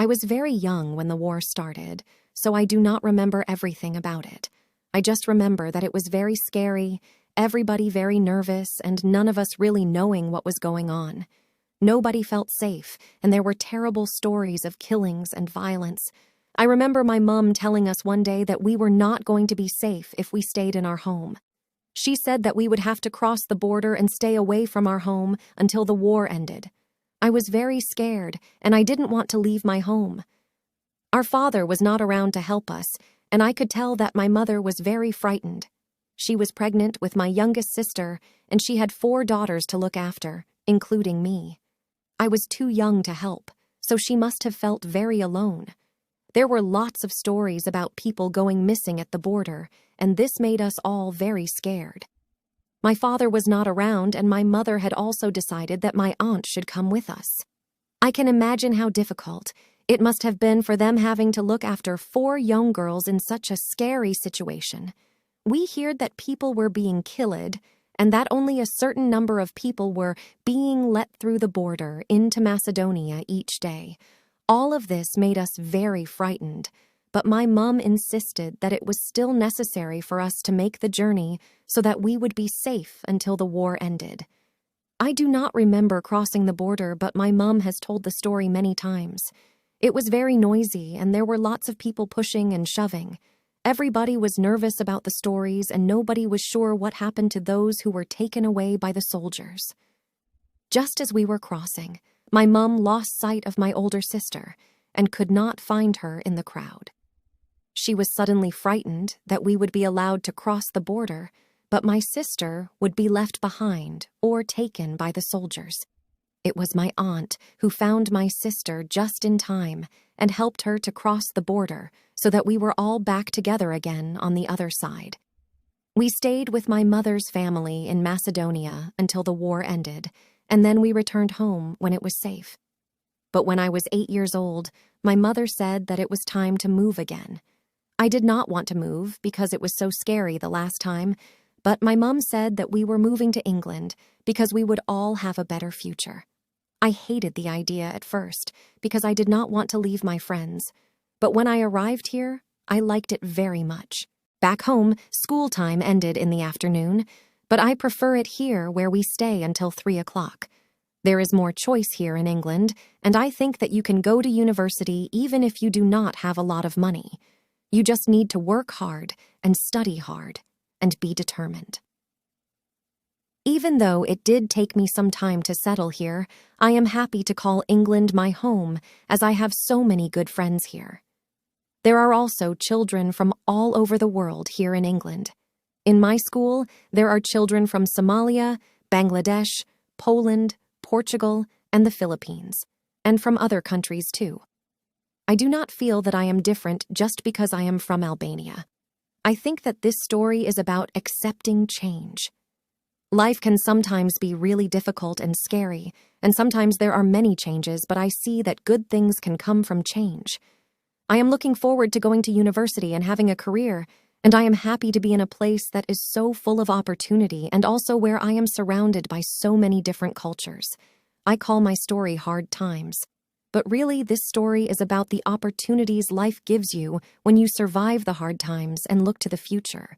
I was very young when the war started, so I do not remember everything about it. I just remember that it was very scary, everybody very nervous, and none of us really knowing what was going on. Nobody felt safe, and there were terrible stories of killings and violence. I remember my mom telling us one day that we were not going to be safe if we stayed in our home. She said that we would have to cross the border and stay away from our home until the war ended. I was very scared, and I didn't want to leave my home. Our father was not around to help us, and I could tell that my mother was very frightened. She was pregnant with my youngest sister, and she had 4 daughters to look after, including me. I was too young to help, so she must have felt very alone. There were lots of stories about people going missing at the border, and this made us all very scared. My father was not around, and my mother had also decided that my aunt should come with us. I can imagine how difficult it must have been for them having to look after 4 young girls in such a scary situation. We heard that people were being killed, and that only a certain number of people were being let through the border into Macedonia each day. All of this made us very frightened, but my mom insisted that it was still necessary for us to make the journey so that we would be safe until the war ended. I do not remember crossing the border, but my mom has told the story many times. It was very noisy, and there were lots of people pushing and shoving. Everybody was nervous about the stories, and nobody was sure what happened to those who were taken away by the soldiers. Just as we were crossing, my mom lost sight of my older sister and could not find her in the crowd. She was suddenly frightened that we would be allowed to cross the border, but my sister would be left behind or taken by the soldiers. It was my aunt who found my sister just in time and helped her to cross the border so that we were all back together again on the other side. We stayed with my mother's family in Macedonia until the war ended, and then we returned home when it was safe. But when I was 8 years old, my mother said that it was time to move again. I did not want to move because it was so scary the last time, but my mom said that we were moving to England because we would all have a better future. I hated the idea at first because I did not want to leave my friends, but when I arrived here, I liked it very much. Back home, school time ended in the afternoon, but I prefer it here where we stay until 3 o'clock. There is more choice here in England, and I think that you can go to university even if you do not have a lot of money. You just need to work hard and study hard and be determined. Even though it did take me some time to settle here, I am happy to call England my home as I have so many good friends here. There are also children from all over the world here in England. In my school, there are children from Somalia, Bangladesh, Poland, Portugal, and the Philippines, and from other countries too. I do not feel that I am different just because I am from Albania. I think that this story is about accepting change. Life can sometimes be really difficult and scary, and sometimes there are many changes, but I see that good things can come from change. I am looking forward to going to university and having a career, and I am happy to be in a place that is so full of opportunity and also where I am surrounded by so many different cultures. I call my story Hard Times. But really, this story is about the opportunities life gives you when you survive the hard times and look to the future.